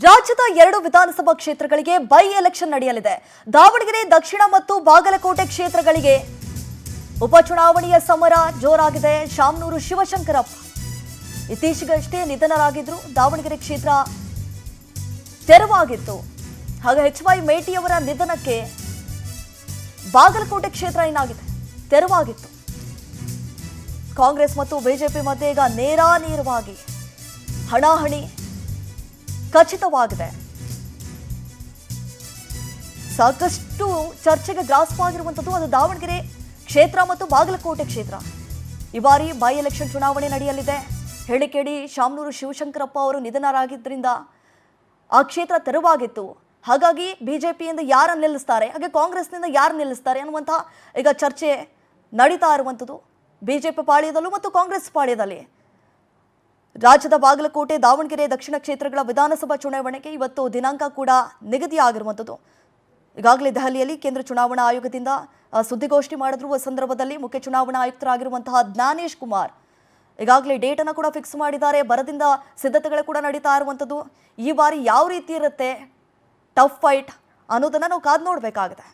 ರಾಜ್ಯದ 2 ವಿಧಾನಸಭಾ ಕ್ಷೇತ್ರಗಳಿಗೆ ಬೈ ಎಲೆಕ್ಷನ್ ನಡೆಯಲಿದೆ. ದಾವಣಗೆರೆ ದಕ್ಷಿಣ ಮತ್ತು ಬಾಗಲಕೋಟೆ ಕ್ಷೇತ್ರಗಳಿಗೆ ಉಪಚುನಾವಣೆಯ ಸಮರ ಜೋರಾಗಿದೆ. ಶಾಮನೂರು ಶಿವಶಂಕರಪ್ಪ ಇತ್ತೀಚೆಗಷ್ಟೇ ನಿಧನರಾಗಿದ್ರು. ದಾವಣಗೆರೆ ಕ್ಷೇತ್ರ ತೆರವಾಗಿತ್ತು. ಹಾಗೆ HY ಮೇಟಿಯವರ ನಿಧನಕ್ಕೆ ಬಾಗಲಕೋಟೆ ಕ್ಷೇತ್ರ ಏನಾಗಿದೆ, ತೆರವಾಗಿತ್ತು. ಕಾಂಗ್ರೆಸ್ ಮತ್ತು ಬಿಜೆಪಿ ಮಧ್ಯೆ ಈಗ ನೇರಾನೇರವಾಗಿ ಹಣಾಹಣಿ ಖಚಿತವಾಗಿದೆ. ಸಾಕಷ್ಟು ಚರ್ಚೆಗೆ ಗ್ರಾಸವಾಗಿರುವಂಥದ್ದು ಅದು ದಾವಣಗೆರೆ ಕ್ಷೇತ್ರ ಮತ್ತು ಬಾಗಲಕೋಟೆ ಕ್ಷೇತ್ರ. ಈ ಬಾರಿ ಬೈ ಎಲೆಕ್ಷನ್ ಚುನಾವಣೆ ನಡೆಯಲಿದೆ. ಹೇಳಿಕೇಳಿ ಶಾಮನೂರು ಶಿವಶಂಕರಪ್ಪ ಅವರು ನಿಧನರಾಗಿದ್ದರಿಂದ ಆ ಕ್ಷೇತ್ರ ತೆರವಾಗಿತ್ತು. ಹಾಗಾಗಿ ಬಿಜೆಪಿಯಿಂದ ಯಾರನ್ನು ನಿಲ್ಲಿಸ್ತಾರೆ, ಹಾಗೆ ಕಾಂಗ್ರೆಸ್ನಿಂದ ಯಾರು ನಿಲ್ಲಿಸ್ತಾರೆ ಅನ್ನುವಂಥ ಈಗ ಚರ್ಚೆ ನಡೀತಾ ಇರುವಂಥದ್ದು ಬಿಜೆಪಿ ಪಾಳ್ಯದಲ್ಲೂ ಮತ್ತು ಕಾಂಗ್ರೆಸ್ ಪಾಳ್ಯದಲ್ಲಿ. ರಾಜ್ಯದ ಬಾಗಲಕೋಟೆ, ದಾವಣಗೆರೆ ದಕ್ಷಿಣ ಕ್ಷೇತ್ರಗಳ ವಿಧಾನಸಭಾ ಚುನಾವಣೆಗೆ ಇವತ್ತು ದಿನಾಂಕ ಕೂಡ ನಿಗದಿಯಾಗಿರುವಂಥದ್ದು. ಈಗಾಗಲೇ ದೆಹಲಿಯಲ್ಲಿ ಕೇಂದ್ರ ಚುನಾವಣಾ ಆಯೋಗದಿಂದ ಸುದ್ದಿಗೋಷ್ಠಿ ಮಾಡಿದ್ರು. ಆ ಸಂದರ್ಭದಲ್ಲಿ ಮುಖ್ಯ ಚುನಾವಣಾ ಆಯುಕ್ತರಾಗಿರುವಂತಹ ಜ್ಞಾನೇಶ್ ಕುಮಾರ್ ಈಗಾಗಲೇ ಡೇಟನ್ನು ಕೂಡ ಫಿಕ್ಸ್ ಮಾಡಿದ್ದಾರೆ. ಬರದಿಂದ ಸಿದ್ಧತೆಗಳು ಕೂಡ ನಡೀತಾ ಇರುವಂಥದ್ದು. ಈ ಬಾರಿ ಯಾವ ರೀತಿ ಇರುತ್ತೆ ಟಫ್ ಫೈಟ್ ಅನ್ನೋದನ್ನು ನಾವು ಕಾದು ನೋಡಬೇಕಾಗಿದೆ.